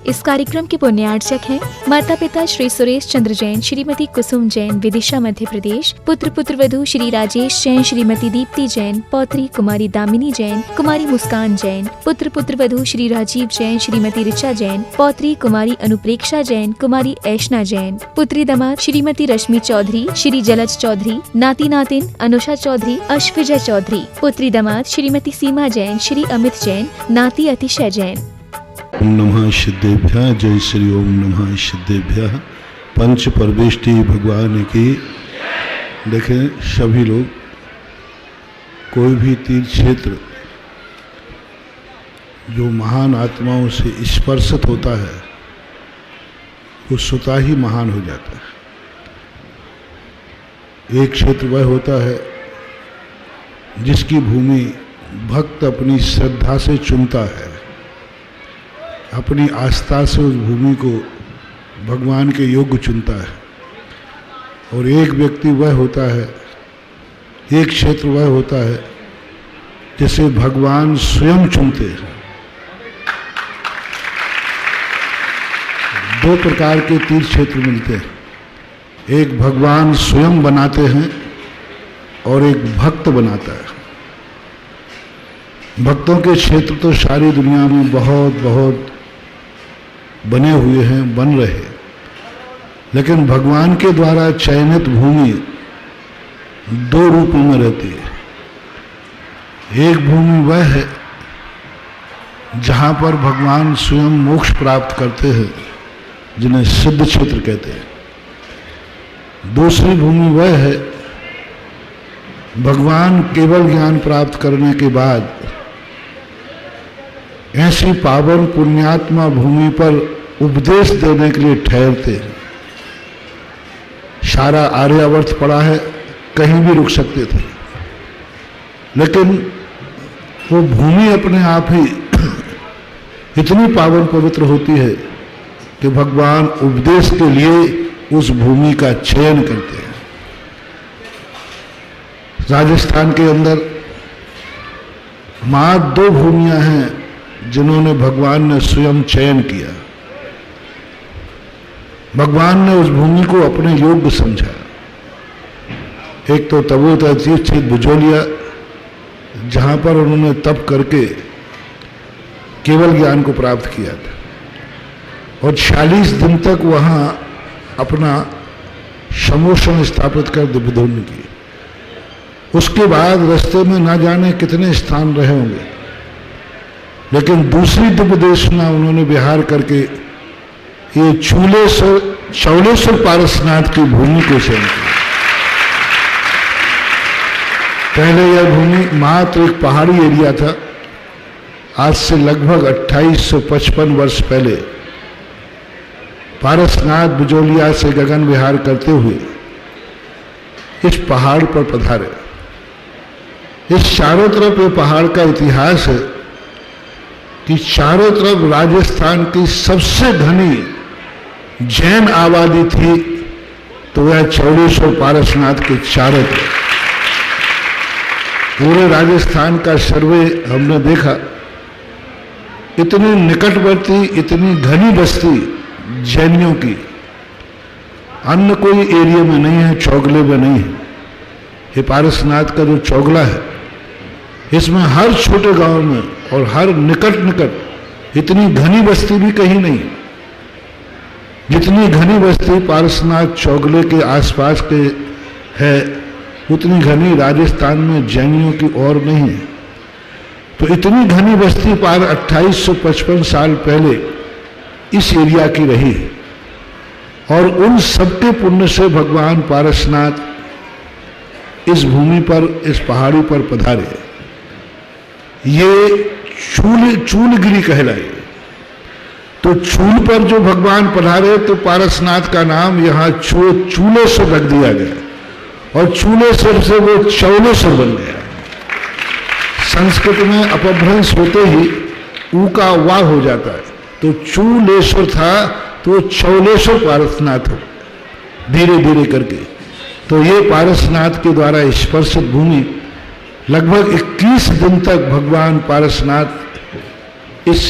इस कार्यक्रम के पुण्यार्चक हैं माता पिता श्री सुरेश चंद्र जैन, श्रीमती कुसुम जैन, विदिशा मध्य प्रदेश। पुत्र पुत्रवधू श्री राजेश जैन, श्रीमती दीप्ति जैन, पौत्री कुमारी दामिनी जैन, कुमारी मुस्कान जैन। पुत्र पुत्रवधू श्री राजीव जैन, श्रीमती ऋचा जैन, पौत्री कुमारी अनुप्रेक्षा जैन, कुमारी ऐशना जैन। पुत्री दामाद श्रीमती रश्मि चौधरी, श्री जलज चौधरी, नाती नातिन अनुषा चौधरी, अश्विजय चौधरी। पुत्री दामाद श्रीमती सीमा जैन, श्री अमित जैन, नाती अतिशय जैन। ओम नमः सिद्धेभ्यः। जय श्री ओम नमः सिद्धेभ्यः। पंच परमेष्टि भगवान की। देखें सभी लोग, कोई भी तीर्थ क्षेत्र जो महान आत्माओं से स्पर्शित होता है वो स्वतः ही महान हो जाता है। एक क्षेत्र वह होता है जिसकी भूमि भक्त अपनी श्रद्धा से चुनता है, अपनी आस्था से उस भूमि को भगवान के योग्य चुनता है। और एक व्यक्ति वह होता है, एक क्षेत्र वह होता है जिसे भगवान स्वयं चुनते हैं। दो प्रकार के तीर्थ क्षेत्र मिलते हैं, एक भगवान स्वयं बनाते हैं और एक भक्त बनाता है। भक्तों के क्षेत्र तो सारी दुनिया में बहुत बहुत बने हुए हैं, बन रहे हैं, लेकिन भगवान के द्वारा चयनित भूमि दो रूपों में रहती है। एक भूमि वह है जहाँ पर भगवान स्वयं मोक्ष प्राप्त करते हैं, जिन्हें सिद्ध क्षेत्र कहते हैं। दूसरी भूमि वह है भगवान केवल ज्ञान प्राप्त करने के बाद ऐसी पावन पुण्यात्मा भूमि पर उपदेश देने के लिए ठहरते हैं। सारा आर्यावर्त पड़ा है, कहीं भी रुक सकते थे, लेकिन वो भूमि अपने आप ही इतनी पावन पवित्र होती है कि भगवान उपदेश के लिए उस भूमि का चयन करते हैं। राजस्थान के अंदर मात्र दो भूमियां हैं जिन्होंने भगवान ने स्वयं चयन किया। भगवान ने उस भूमि को अपने योग्य समझा। एक तो तपोवन तीर्थ क्षेत्र बुजोलिया, जहां पर उन्होंने तप करके केवल ज्ञान को प्राप्त किया था और 40 दिन तक वहां अपना समोषण स्थापित कर दिव्यधुन की। उसके बाद रास्ते में ना जाने कितने स्थान रहे होंगे, लेकिन दूसरी दिव्य देशना उन्होंने विहार करके ये चौलेश्वर पारसनाथ की भूमि को चयन किया। पहले यह भूमि मात्र एक पहाड़ी एरिया था। आज से लगभग 2855 वर्ष पहले पारसनाथ बिजोलिया से गगन विहार करते हुए इस पहाड़ पर पधारे। इस चारों तरफ ये पहाड़ का इतिहास है कि चारों तरफ राजस्थान की सबसे घनी जैन आबादी थी, तो वह चौलेश्वर पारसनाथ के चारों तरफ। पूरे राजस्थान का सर्वे हमने देखा, इतनी निकटवर्ती, इतनी घनी बस्ती जैनियों की अन्य कोई एरिया में नहीं है, चौगले में नहीं है। ये पारसनाथ का जो चौगला है, इसमें हर छोटे गांव में और हर निकट इतनी घनी बस्ती भी कहीं नहीं है जितनी घनी बस्ती पारसनाथ चौगले के आसपास के है, उतनी घनी राजस्थान में जैनियों की और नहीं है। तो इतनी घनी बस्ती 2855 साल पहले इस एरिया की रही है और उन सबके पुण्य से भगवान पारसनाथ इस भूमि पर, इस पहाड़ी पर पधारे। ये चूलगिरी कहलाए। तो चूल पर जो भगवान पधारे तो पारसनाथ का नाम यहाँ चूलेश्वर रख दिया गया और चूलेश्वर से वो चौलेश्वर बन गया। संस्कृत में अपभ्रंश होते ही ऊ का वाह हो जाता है, तो चूलेश्वर था तो चौलेश्वर पारसनाथ हो, धीरे धीरे करके। तो ये पारसनाथ के द्वारा स्पर्शित भूमि लगभग 21 दिन तक भगवान पारसनाथ इस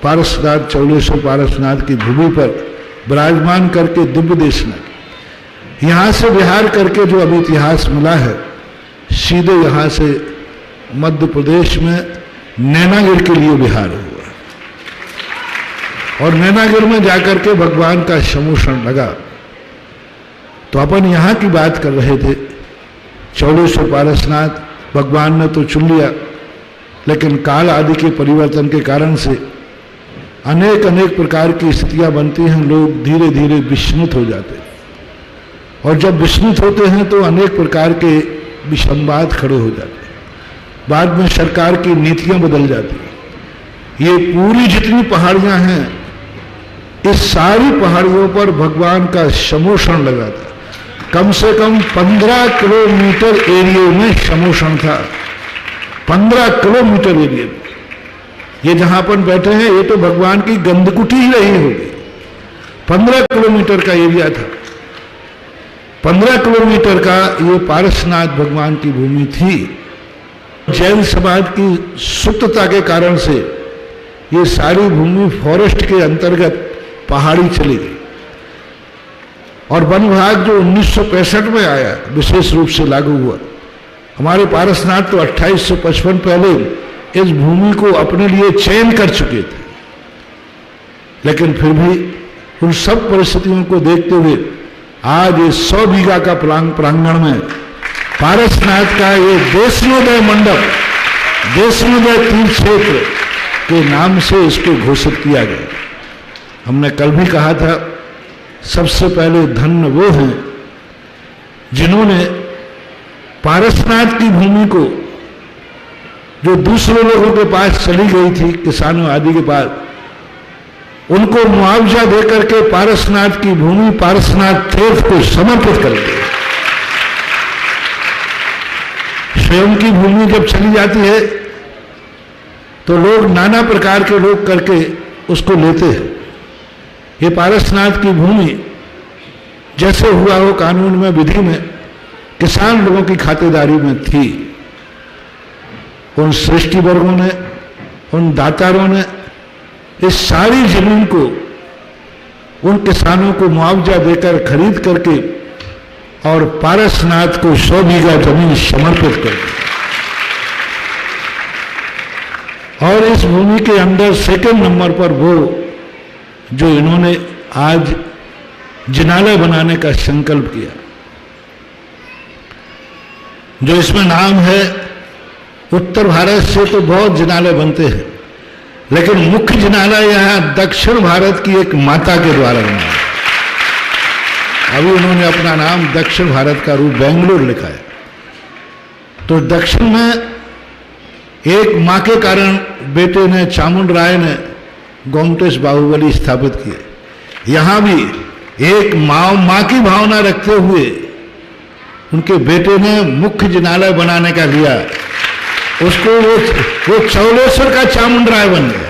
पारसनाथ, चौलेश्वर पारसनाथ की भूमि पर विराजमान करके दिव्य देशना की। यहाँ से विहार करके जो अभी इतिहास मिला है, सीधे यहाँ से मध्य प्रदेश में नैनागिर के लिए विहार हुआ और नैनागिर में जाकर के भगवान का समोषण लगा। तो अपन यहाँ की बात कर रहे थे, चौलेश्वर पारसनाथ भगवान ने तो चुन लिया, लेकिन काल आदि के परिवर्तन के कारण से अनेक अनेक प्रकार की स्थितियां बनती हैं, लोग धीरे धीरे विस्मृत हो जाते हैं और जब विस्मृत होते हैं तो अनेक प्रकार के विसंवाद खड़े हो जाते हैं। बाद में सरकार की नीतियां बदल जाती हैं। ये पूरी जितनी पहाड़ियां हैं, इस सारी पहाड़ियों पर भगवान का समोषण लगा था। कम से कम 15 किलोमीटर एरिया में समोषण था, 15 किलोमीटर एरिया में। ये जहां अपन बैठे हैं ये तो भगवान की गंधकुटी ही रही होगी। 15 किलोमीटर का एरिया था, 15 किलोमीटर का ये पारसनाथ भगवान की भूमि थी। जैन समाज की सुप्तता के कारण से ये सारी भूमि फॉरेस्ट के अंतर्गत पहाड़ी चली गई और वन विभाग जो 1965 में आया विशेष रूप से लागू हुआ। हमारे पारसनाथ तो 2855 पहले इस भूमि को अपने लिए चयन कर चुके थे, लेकिन फिर भी उन सब परिस्थितियों को देखते हुए आज ये 100 बीघा का प्रांगण में पारसनाथ का ये वैष्णोदेव मंडप, वैष्णोदेव तीर्थ क्षेत्र के नाम से इसको घोषित किया गया। हमने कल भी कहा था, सबसे पहले धन्य वो हैं जिन्होंने पारसनाथ की भूमि को, जो दूसरे लोगों के पास चली गई थी, किसानों आदि के पास, उनको मुआवजा देकर के पारसनाथ की भूमि पारसनाथ तीर्थ को समर्पित कर दिया। स्वयं की भूमि जब चली जाती है तो लोग नाना प्रकार के लोग करके उसको लेते हैं। ये पारसनाथ की भूमि जैसे हुआ हो कानून में, विधि में, किसान लोगों की खातेदारी में थी। उन सृष्टि वर्गों ने, उन दातारों ने इस सारी जमीन को उन किसानों को मुआवजा देकर खरीद करके और पारसनाथ को 100 बीघा जमीन समर्पित कर दी। और इस भूमि के अंदर सेकंड नंबर पर वो जो इन्होंने आज जिनालय बनाने का संकल्प किया, जो इसमें नाम है, उत्तर भारत से तो बहुत जिनालय बनते हैं, लेकिन मुख्य जिनालय यहां दक्षिण भारत की एक माता के द्वारा बना है। अभी उन्होंने अपना नाम दक्षिण भारत का रूप बेंगलुरु लिखा है। तो दक्षिण में एक मां के कारण बेटे ने, चामुंड राय ने गोमटेश बाहुबली स्थापित किए। यहां भी एक मां की भावना रखते हुए उनके बेटे ने मुख्य जिनालय बनाने का लिया। उसको वो चौलेश्वर का चामुंड राय बन गया।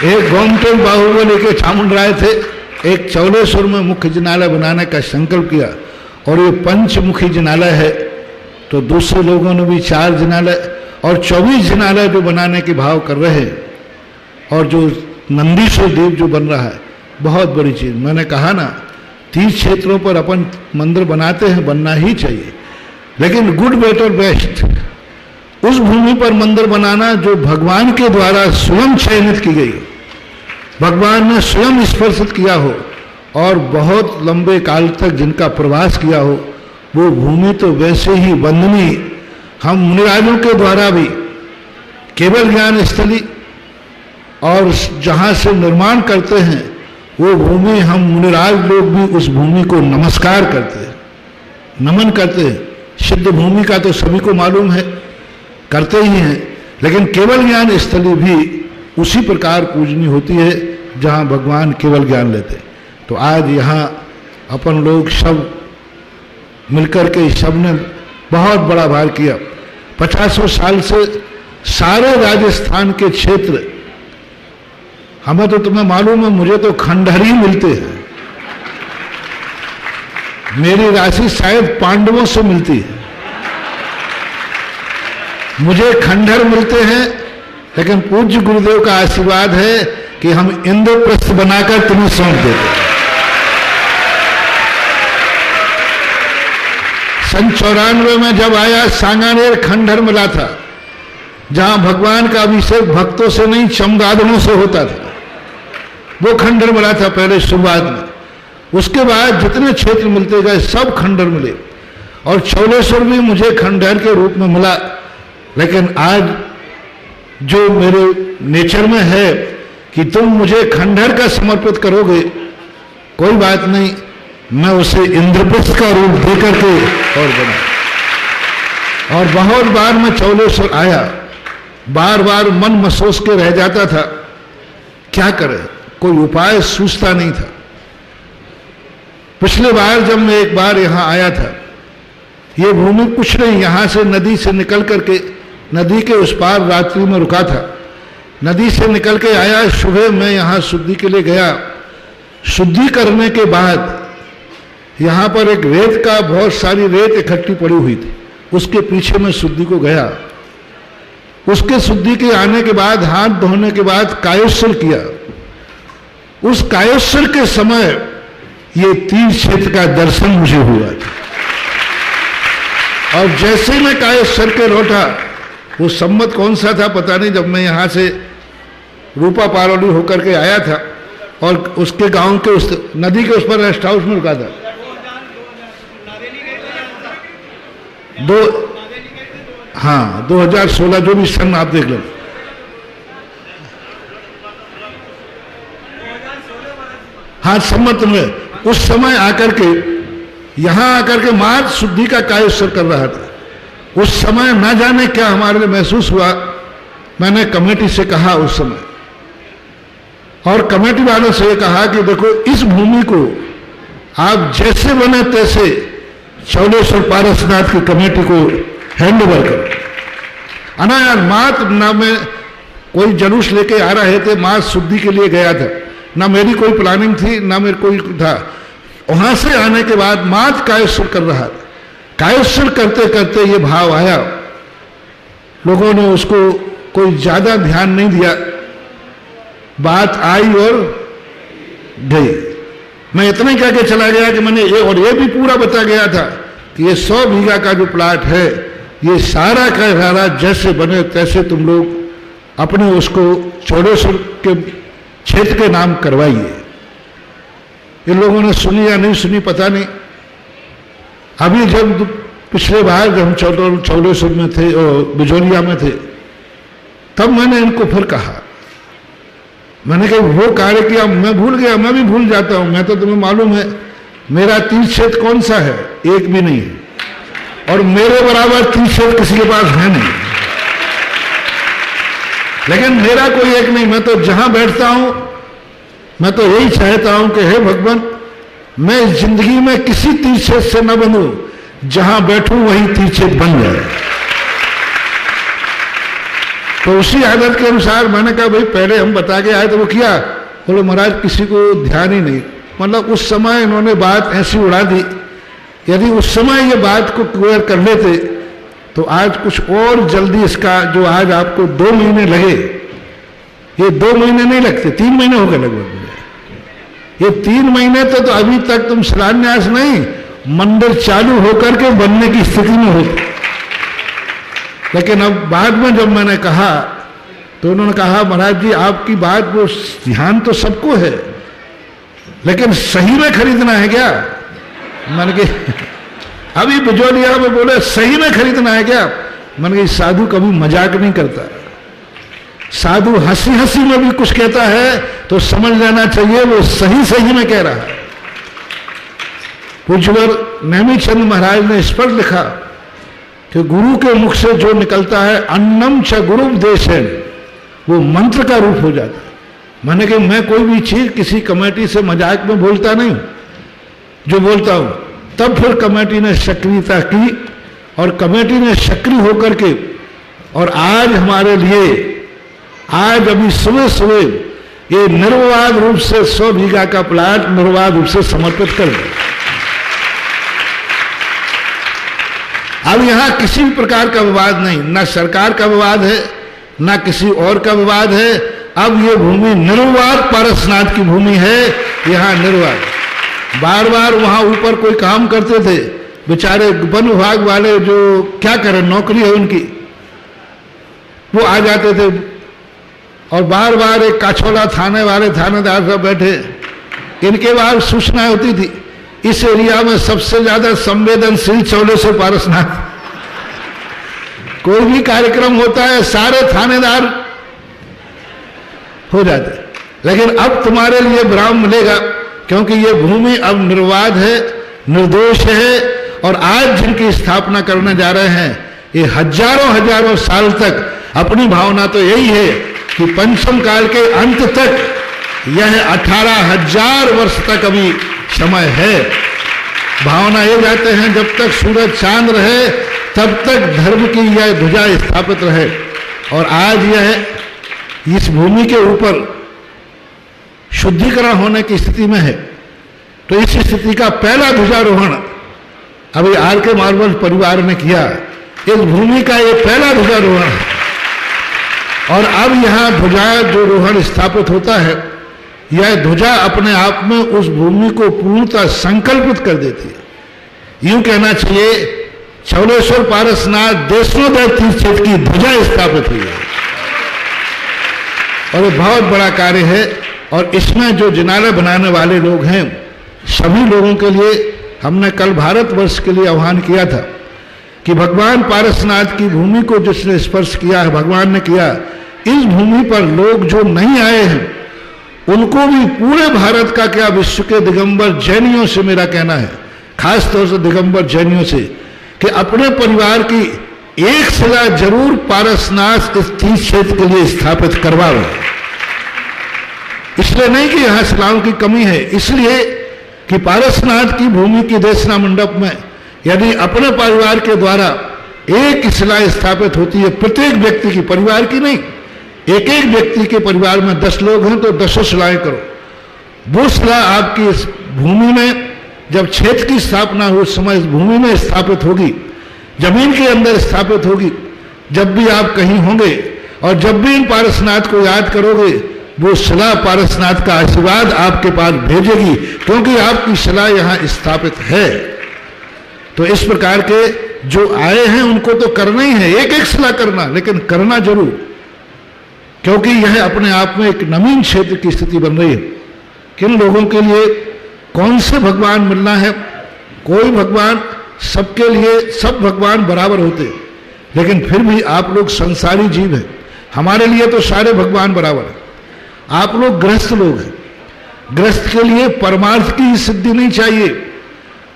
एक गोमटेश बाहुबली के चामुंड राय थे, एक चौलेश्वर में मुख्य जिनालय बनाने का संकल्प किया और ये पंचमुखी जिनालय है। तो दूसरे लोगों ने भी 4 जिनालय और 24 जिनालय जो बनाने के भाव कर रहे हैं। और जो नंदीश्वर द्वीप जो बन रहा है, बहुत बड़ी चीज। मैंने कहा ना, 30 क्षेत्रों पर अपन मंदिर बनाते हैं, बनना ही चाहिए, लेकिन गुड बेटर बेस्ट उस भूमि पर मंदिर बनाना जो भगवान के द्वारा स्वयं चयनित की गई, भगवान ने स्वयं स्पर्शित किया हो और बहुत लंबे काल तक जिनका प्रवास किया हो, वो भूमि तो वैसे ही वंदनीय। हम मुनिराजों के द्वारा भी केवल ज्ञान स्थली और जहाँ से निर्माण करते हैं वो भूमि, हम मुनिराज लोग भी उस भूमि को नमस्कार करते हैं, नमन करते हैं। सिद्ध भूमि का तो सभी को मालूम है, करते ही हैं, लेकिन केवल ज्ञान स्थली भी उसी प्रकार पूजनीय होती है जहाँ भगवान केवल ज्ञान लेते। तो आज यहाँ अपन लोग सब मिलकर के सबने बहुत बड़ा भार किया। 50 साल से सारे राजस्थान के क्षेत्र, हमें तो तुम्हें मालूम है, मुझे तो खंडहर ही मिलते हैं। मेरी राशि शायद पांडवों से मिलती है, मुझे खंडहर मिलते हैं, लेकिन पूज्य गुरुदेव का आशीर्वाद है कि हम इंद्रप्रस्थ बनाकर तुम्हें सौंप देते हैं। सन 94 में जब आया, सांगानेर खंडहर मिला था, जहां भगवान का अभिषेक भक्तों से नहीं चमगादड़ों से होता था। वो खंडहर मिला था पहले शुरुआत में। उसके बाद जितने क्षेत्र मिलते गए सब खंडहर मिले, और चौलेश्वर भी मुझे खंडहर के रूप में मिला। लेकिन आज जो मेरे नेचर में है कि तुम मुझे खंडहर का समर्पित करोगे, कोई बात नहीं, मैं उसे इंद्रप्रस्थ का रूप देकर के और बना। और बहुत बार मैं चौलेश्वर आया, बार बार मन महसूस के रह जाता था, क्या करे, कोई उपाय सूझता नहीं था। पिछले बार जब मैं एक बार यहां आया था, ये भूमि कुछ नहीं, यहां से नदी से निकल करके नदी के उस पार रात्रि में रुका था। नदी से निकल के आया, सुबह मैं यहां शुद्धि के लिए गया। शुद्धि करने के बाद यहां पर एक रेत का, बहुत सारी रेत इकट्ठी पड़ी हुई थी, उसके पीछे मैं शुद्धि को गया। उसके शुद्धि के आने के बाद, हाथ धोने के बाद कायोत्सव किया। उस कायोत्सव के समय ये तीर्थ क्षेत्र का दर्शन मुझे हुआ था। और जैसे ही मैं कायोत्सव के लौटा, वो सम्मत कौन सा था पता नहीं, जब मैं यहां से रूपा पारोली होकर के आया था और उसके गांव के उस नदी के उस पर रेस्ट हाउस में रुका था। 2016, जो भी सन आप देख लो। हाँ, सम्मत में उस समय आकर के यहां आकर के मार्ग शुद्धि का कायोत्सव कर रहा था। उस समय ना जाने क्या हमारे लिए महसूस हुआ। मैंने कमेटी से कहा उस समय, और कमेटी वालों से कहा कि देखो, इस भूमि को आप जैसे बने तैसे चौलेश्वर पारसनाथ की कमेटी को हैंड ओवर करो। अनायास मात्र ना मैं कोई जुलूस लेके आ रहे थे, मां शुद्धि के लिए गया था, ना मेरी कोई प्लानिंग थी, ना मेरे कोई था। वहां से आने के बाद मात्र कायोत्सव कर रहा था। कायोत्सव करते करते ये भाव आया, लोगों ने उसको कोई ज्यादा ध्यान नहीं दिया, बात आई और गई। मैं इतना ही कह के चला गया कि मैंने ये भी पूरा बता गया था कि ये 100 बीघा का जो प्लाट है, ये सारा का सारा जैसे बने तैसे तुम लोग अपने उसको चौलेश्वर के क्षेत्र के नाम करवाइए। इन लोगों ने सुनी या नहीं सुनी पता नहीं। अभी जब पिछले बार जब हम चौलेश्वर में थे और बिजोरिया में थे, तब मैंने इनको फिर कहा, मैंने कहा वो कार्य किया, मैं भूल गया, मैं भी भूल जाता हूं। मैं तो तुम्हें मालूम है मेरा तीर्थ क्षेत्र कौन सा है, एक भी नहीं है, और मेरे बराबर तीर्थ क्षेत्र किसी के पास है नहीं। लेकिन मेरा कोई एक नहीं, मैं तो जहां बैठता हूं मैं तो यही चाहता हूं कि हे भगवान, मैं इस जिंदगी में किसी तीर्थ क्षेत्र से न बनूं, जहां बैठूं वही तीर्थ क्षेत्र बन जाए। तो उसी आदत के अनुसार मैंने कहा भाई पहले हम बता के आए तो वो किया। बोले महाराज किसी को ध्यान ही नहीं, मतलब उस समय इन्होंने बात ऐसी उड़ा दी। यदि उस समय ये बात को क्लियर कर लेते तो आज कुछ और जल्दी इसका, जो आज आपको 2 महीने लगे, ये 2 महीने नहीं लगते, 3 महीने हो गए लगभग। ये 3 महीने तो अभी तक तुम शिलान्यास नहीं, मंदिर चालू होकर के बनने की स्थिति में होते। लेकिन अब बाद में जब मैंने कहा तो उन्होंने कहा महाराज जी आपकी बात, वो ध्यान तो सबको है, लेकिन सही में खरीदना है क्या? मैंने कहा अभी बिजोलिया में बोले सही में खरीदना है क्या? मैंने कहा साधु कभी मजाक नहीं करता, साधु हंसी हंसी में भी कुछ कहता है तो समझ लेना चाहिए वो सही सही में कह रहा है। पूज्यवर नेमीचंद महाराज ने इस पर लिखा कि गुरु के मुख से जो निकलता है अन्नम च गुरुपदेशेन, वो मंत्र का रूप हो जाता है। मैंने कहा मैं कोई भी चीज किसी कमेटी से मजाक में बोलता नहीं, जो बोलता हूं। तब फिर कमेटी ने सक्रियता की और कमेटी ने सक्रिय होकर के, और आज हमारे लिए, आज अभी सुबह सुबह ये निर्विवाद रूप से 100 बीघा का प्लाट निर्विवाद रूप से समर्पित कर दिया। अब यहां किसी भी प्रकार का विवाद नहीं, ना सरकार का विवाद है, ना किसी और का विवाद है। अब ये भूमि निर्विवाद पारसनाथ की भूमि है, यहाँ निर्विवाद। बार बार वहाँ ऊपर कोई काम करते थे बेचारे वन विभाग वाले, जो क्या करें, नौकरी है उनकी, वो आ जाते थे और बार बार एक काछोला थाने वाले थानेदार सब बैठे, इनके बाहर सूचनाएं होती थी इस एरिया में सबसे ज्यादा संवेदनशील चौलेश्वर पारसनाथ। कोई भी कार्यक्रम होता है सारे थानेदार हो जाते, लेकिन अब तुम्हारे लिए विराम मिलेगा, क्योंकि ये भूमि अब निर्वाध है, निर्दोष है, और आज जिनकी स्थापना करने जा रहे हैं ये हजारों हजारों साल तक, अपनी भावना तो यही है कि पंचम काल के अंत तक यह 18,000 वर्ष तक अभी समय है। भावना ये जाते हैं जब तक सूरज चांद रहे तब तक धर्म की यह ध्वजा स्थापित रहे, और आज यह इस भूमि के ऊपर शुद्धिकरण होने की स्थिति में है। तो इस स्थिति का पहला ध्वजारोहण अभी आर के मार्बल परिवार ने किया, इस भूमि का ये पहला ध्वजारोहण है। और अब यहां ध्वजा जो रोहण स्थापित होता है, यह ध्वजा अपने आप में उस भूमि को पूर्णतः संकल्पित कर देती है। यूं कहना चाहिए चौलेश्वर पारसनाथ देशोदय तीर्थ क्षेत्र की ध्वजा स्थापित हुई है, और ये बहुत बड़ा कार्य है। और इसमें जो जिनालय बनाने वाले लोग हैं, सभी लोगों के लिए हमने कल भारतवर्ष के लिए आह्वान किया था कि भगवान पारसनाथ की भूमि को जिसने स्पर्श किया है, भगवान ने किया, इस भूमि पर लोग जो नहीं आए हैं उनको भी पूरे भारत का क्या विश्व के दिगंबर जैनियों से मेरा कहना है, खास तौर से दिगंबर जैनियों से, कि अपने परिवार की एक शिला जरूर पारसनाथ इस तीर्थ क्षेत्र के लिए स्थापित करवाओ। इसलिए नहीं कि यहां शिलाओं की कमी है, इसलिए कि पारसनाथ की भूमि की देशना मंडप में यदि अपने परिवार के द्वारा एक शिला स्थापित होती है, प्रत्येक व्यक्ति की, परिवार की नहीं, एक एक व्यक्ति के परिवार में 10 लोग हैं तो 10 शिलाएं करो। वो शिला आपकी इस भूमि में जब क्षेत्र की स्थापना हो उस समय इस भूमि में स्थापित होगी, जमीन के अंदर स्थापित होगी। जब भी आप कहीं होंगे और जब भी इन पारसनाथ को याद करोगे, वो शिला पारसनाथ का आशीर्वाद आपके पास भेजेगी, क्योंकि आपकी शिला यहां स्थापित है। तो इस प्रकार के जो आए हैं उनको तो करना ही है, एक एक शिला करना, लेकिन करना जरूर, क्योंकि यह अपने आप में एक नवीन क्षेत्र की स्थिति बन रही है। किन लोगों के लिए कौन से भगवान मिलना है, कोई भगवान सबके लिए, सब भगवान बराबर होते, लेकिन फिर भी आप लोग संसारी जीव हैं, हमारे लिए तो सारे भगवान बराबर हैं। आप लोग गृहस्थ लोग हैं, गृहस्थ के लिए परमार्थ की सिद्धि नहीं चाहिए,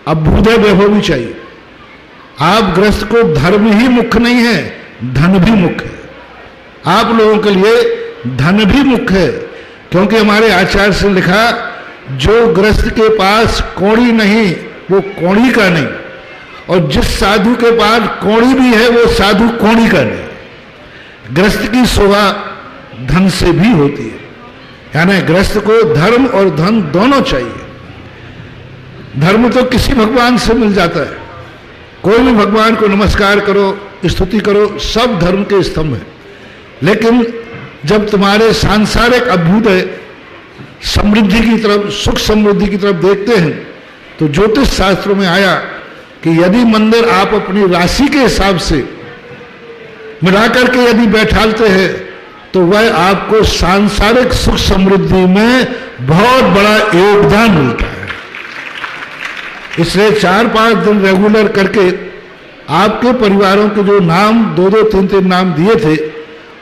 अभ्युदय वैभव भी चाहिए। आप गृहस्थ को धर्म ही मुख्य नहीं है, धन भी मुख्य है। आप लोगों के लिए धन भी मुख्य है, क्योंकि हमारे आचार्य से लिखा, जो गृहस्थ के पास कौड़ी नहीं वो कौड़ी का नहीं, और जिस साधु के पास कौड़ी भी है वो साधु कौड़ी का नहीं। गृहस्थ की शोभा धन से भी होती है, यानी गृहस्थ को धर्म और धन दोनों चाहिए। धर्म तो किसी भगवान से मिल जाता है, कोई भी भगवान को नमस्कार करो, स्तुति करो, सब धर्म के स्तंभ है। लेकिन जब तुम्हारे सांसारिक अभ्युदय समृद्धि की तरफ, सुख समृद्धि की तरफ देखते हैं, तो ज्योतिष शास्त्रों में आया कि यदि मंदिर आप अपनी राशि के हिसाब से मिलाकर के यदि बैठालते हैं तो वह आपको सांसारिक सुख समृद्धि में बहुत बड़ा योगदान मिलता है। इसलिए 4-5 दिन रेगुलर करके आपके परिवारों के जो नाम 2-2, 3-3 नाम दिए थे,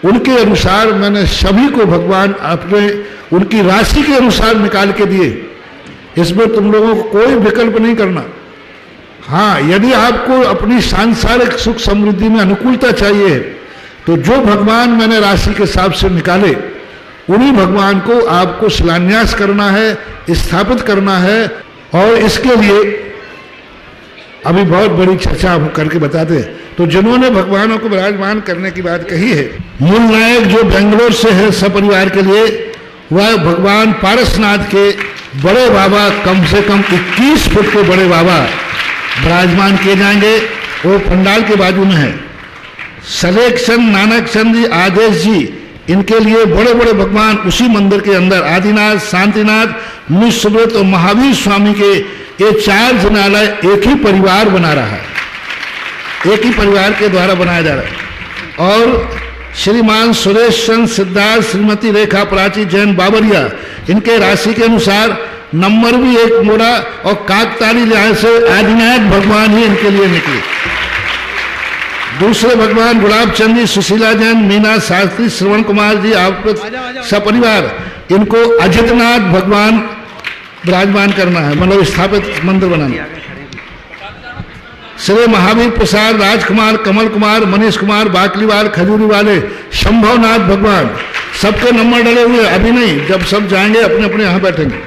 उनके अनुसार मैंने सभी को भगवान अपने उनकी राशि के अनुसार निकाल के दिए। इसमें तुम लोगों को कोई विकल्प नहीं करना। हाँ, यदि आपको अपनी सांसारिक सुख समृद्धि में अनुकूलता चाहिए तो जो भगवान मैंने राशि के हिसाब से निकाले, उन्हीं भगवान को आपको शिलान्यास करना है, स्थापित करना है। और इसके लिए अभी बहुत बड़ी चर्चा हम करके बताते हैं। तो जिन्होंने भगवानों को विराजमान करने की बात कही है, मूल नायक जो बेंगलोर से है सपरिवार के लिए, वह भगवान पारसनाथ के बड़े बाबा, कम से कम 21 फुट के बड़े बाबा विराजमान किए जाएंगे। वो पंडाल के बाजू में है। सलेखचंद, नानकचंद जी, आदेश जी, इनके लिए बड़े बड़े भगवान उसी मंदिर के अंदर आदिनाथ, शांतिनाथ, मुनि सुब्रत और महावीर स्वामी के ये 4 जिनालय एक ही परिवार बना रहा है, एक ही परिवार के द्वारा बनाया जा रहा है। और श्रीमान सुरेश चंद्र सिद्धार्थ, श्रीमती रेखा प्राची जैन बाबरिया, इनके राशि के अनुसार नंबर भी एक मोड़ा और काकताली लिहाज से आदिनाथ भगवान ही इनके लिए निकले। दूसरे भगवान गुलाब चंद जी, सुशीला जैन, मीना शास्त्री, श्रवण कुमार जी, आप सपरिवार, इनको अजितनाथ भगवान विराजमान करना है, मतलब स्थापित मंदिर बनाना। श्री महावीर प्रसाद, राजकुमार, कमल कुमार, मनीष कुमार, बाकलीवाल, खजूरी वाले, शंभवनाथ भगवान, सबके नंबर डले हुए, अभी नहीं, जब सब जाएंगे अपने अपने यहाँ बैठेंगे।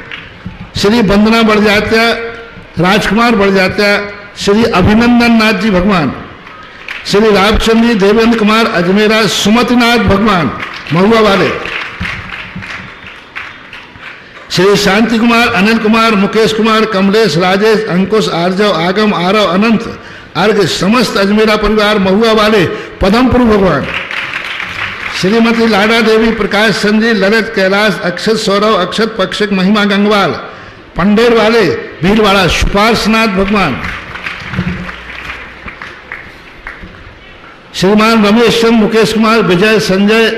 श्री वंदना बढ़जात्या, राजकुमार बढ़जात्या, श्री अभिनंदन नाथ जी भगवान, श्री रामचंद्र जी, देवेंद्र कुमार अजमेरा, सुमतिनाथ भगवान महुआ वाले, श्री शांति कुमार, अनिल कुमार, मुकेश कुमार, कमलेश, राजेश, अंकुश, आर्जव, आगम, आरव, अनंत, अर्घ, समस्त अजमेरा परिवार महुआ वाले, पदमपुर भगवान, श्रीमती लाडा देवी, प्रकाश संजी, ललित, कैलाश, अक्षत सौरव, अक्षत पक्षक, महिमा गंगवाल, पंडेर वाले, भीलवाड़ा, सुपार्शनाथ भगवान, श्रीमान रमेश चंद्र, मुकेश कुमार, विजय, संजय,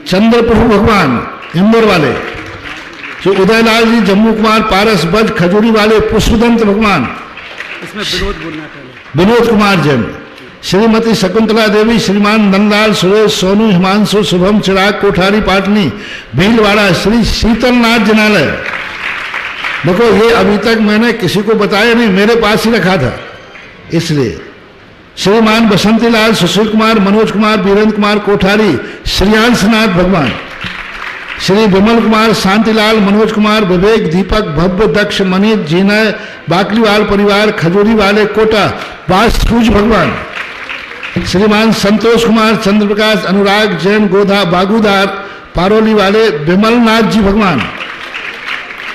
चंद्रप्रभु भगवान इंदौर वाले, श्री उदयलाल जी, जम्मू कुमार, पारस बज, खजूरी वाले, पुष्पदंत भगवान, इसमें विनोद बोलना पहले, विनोद कुमार जैन, श्रीमती शकुंतला देवी, श्रीमान नंदलाल, सुरेश, सोनू, हिमांशु, शुभम, चिराग, कोठारी, पाटनी, भीलवाड़ा, श्री शीतलनाथ जिनालय। देखो ये अभी तक मैंने किसी को बताया नहीं, मेरे पास ही रखा था, इसलिए श्रीमान बसंतीलाल, सुशील कुमार, मनोज कुमार, वीरेंद्र कुमार, कोठारी, श्रियांशनाथ भगवान, श्री विमल कुमार, शांतिलाल, मनोज कुमार, विवेक, दीपक, भव्य, दक्ष, मनीष, जीनय, बाकलीवाल परिवार, खजूरी वाले, कोटा, बासूज भगवान, श्रीमान संतोष कुमार, चंद्रप्रकाश, अनुराग जैन, गोधा, बागुदार, पारोली वाले, विमलनाथ जी भगवान,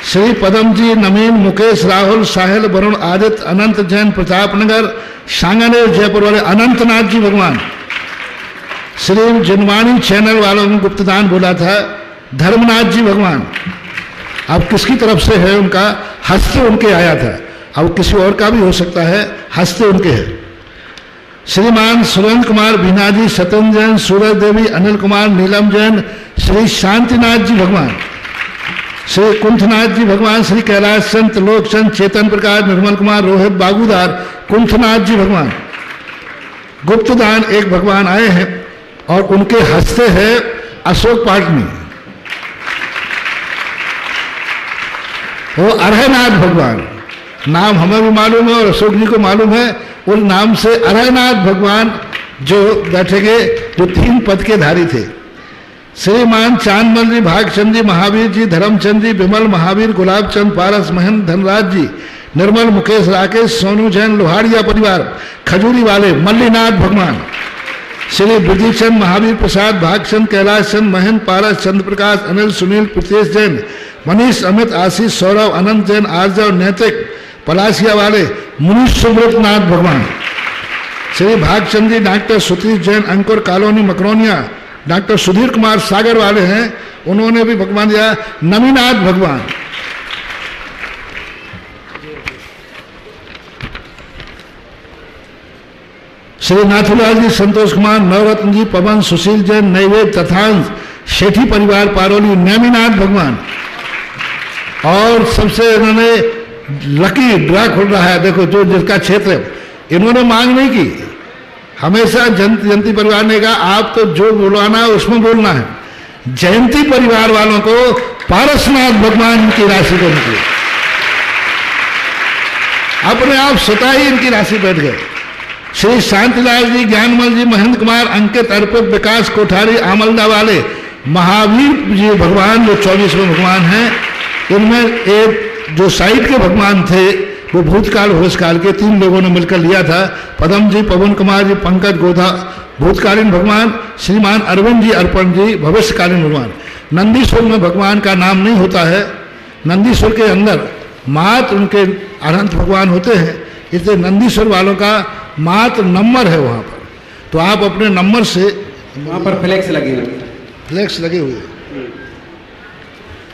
श्री पदम जी, नवीन, मुकेश, राहुल, साहिल, वरुण, आदित्य, अनंत जैन, प्रतापनगर, सांगानेर, जयपुर वाले, अनंतनाथ जी भगवान, श्री जनवाणी चैनल वालों ने गुप्तदान बोला था, धर्मनाथ जी भगवान, अब किसकी तरफ से है उनका, हस्ते उनके आया था, अब किसी और का भी हो सकता है, हस्ते उनके है। श्रीमान सुरेंद्र कुमार, बीना जी, सत्येंद्र जैन, सूरज देवी, अनिल कुमार, नीलम जैन, श्री शांतिनाथ जी भगवान, श्री कुंठनाथ जी भगवान, श्री कैलाश चंद, त्रिलोकचंद, चेतन प्रकाश, निर्मल कुमार, रोहित, बागुदार, कुंठनाथ जी भगवान। गुप्तदान एक भगवान आए हैं और उनके हस्ते है अशोक पाटनी, वो अरहनाथ भगवान, नाम हमें भी मालूम है और अशोक जी को मालूम है, उस नाम से अरहनाथ भगवान जो बैठेंगे, जो 3 पद के धारी थे। श्रीमान चांदमल जी, भागचंद जी, महावीर जी, धर्मचंद जी, विमल, महावीर, गुलाब चंद, पारस, महेंद्र, धनराज जी, निर्मल, मुकेश, राकेश, सोनू जैन, लोहारिया परिवार, खजूरी वाले, मल्लीनाथ भगवान, श्री बुद्धिचंद, महावीर प्रसाद, भागचंद, कैलाश चंद, महेंद्र, पारस, चंद्र प्रकाश, अनिल, सुनील, प्रीतेश जैन, मनीष, अमित, आशीष, सौरव, अनंत जैन, आर्जव, नैतिक, पलासिया वाले, मुनीष सुब्रतनाथ भगवान, श्री भागचंद जी, डॉक्टर सुतीश जैन, अंकुर, कॉलोनी, मकरोनिया, डॉक्टर सुधीर कुमार सागर वाले हैं, उन्होंने भी भगवान दिया, नवीनाथ भगवान, श्री नाथूलाल जी, संतोष कुमार, नवरत्न जी, पवन, सुशील जैन, नैवेद, तथांश, शेठी परिवार, पारोली, नैमिनाथ भगवान। और सबसे इन्होंने लकी ड्रा खुल रहा है, देखो जो जिसका क्षेत्र है, इन्होंने मांग नहीं की, हमेशा जयंती परिवार ने कहा आप तो जो बोलवाना है उसमें बोलना है। जयंती परिवार वालों को पारसनाथ भगवान की राशि को निकले, अपने आप स्वतः ही इनकी राशि बैठ गए। श्री शांतिलाल जी, ज्ञानमल जी, महेंद्र कुमार, अंकित, अर्पित, विकास, कोठारी, आमलदा वाले, महावीर जी भगवान जो 24वें भगवान हैं, इनमें एक जो साइड के भगवान थे वो भूतकाल भविष्यकाल के 3 लोगों ने मिलकर लिया था, पदम जी, पवन कुमार जी, पंकज, गोधा भूतकालीन भगवान, श्रीमान अरविंद जी, अर्पण जी भविष्यकालीन भगवान। नंदीश्वर में भगवान का नाम नहीं होता है, नंदीश्वर के अंदर मात्र उनके अनंत भगवान होते हैं, इसलिए नंदीश्वर वालों का मात्र नंबर है वहाँ पर। तो आप अपने नंबर से, वहाँ पर फ्लैक्स लगे हुए हैं। फ्लैक्स लगे हुए हैं,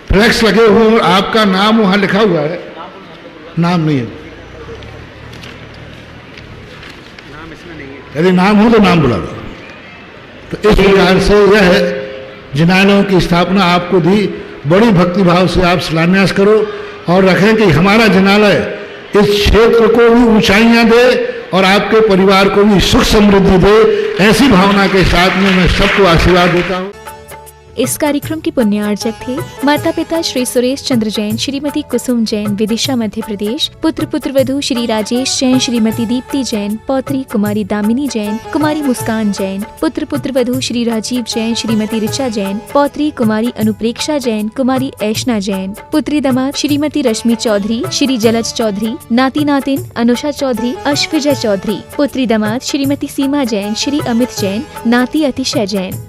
फ्लैक्स लगे हुए और आपका नाम वहाँ लिखा हुआ है, नाम नहीं है। नाम इसमें नहीं है। यदि नाम हो तो नाम बुला दो। तो इस प्रकार से यह जिनालयों की स्थापना आपको दी, बड़ी भक्तिभाव से आप शिलान्यास करो और रखें कि हमारा जिनालय इस क्षेत्र को भी ऊंचाइयां दे और आपके परिवार को भी सुख समृद्धि दे। ऐसी भावना के साथ में मैं सबको आशीर्वाद देता हूँ। इस कार्यक्रम के पुण्यार्चक थे माता पिता श्री सुरेश चंद्र जैन, श्रीमती कुसुम जैन, विदिशा मध्य प्रदेश। पुत्र पुत्रवधू श्री राजेश जैन, श्रीमती दीप्ति जैन, पौत्री कुमारी दामिनी जैन, कुमारी मुस्कान जैन। पुत्र पुत्रवधू श्री राजीव जैन, श्रीमती ऋचा जैन, पौत्री कुमारी अनुप्रेक्षा जैन, कुमारी ऐशना जैन। पुत्री दामाद श्रीमती रश्मि चौधरी, श्री जलज चौधरी, नाती नातिन अनुषा चौधरी, अश्विजय चौधरी। पुत्री दामाद श्रीमती सीमा जैन, श्री अमित जैन, नाती अतिशय जैन।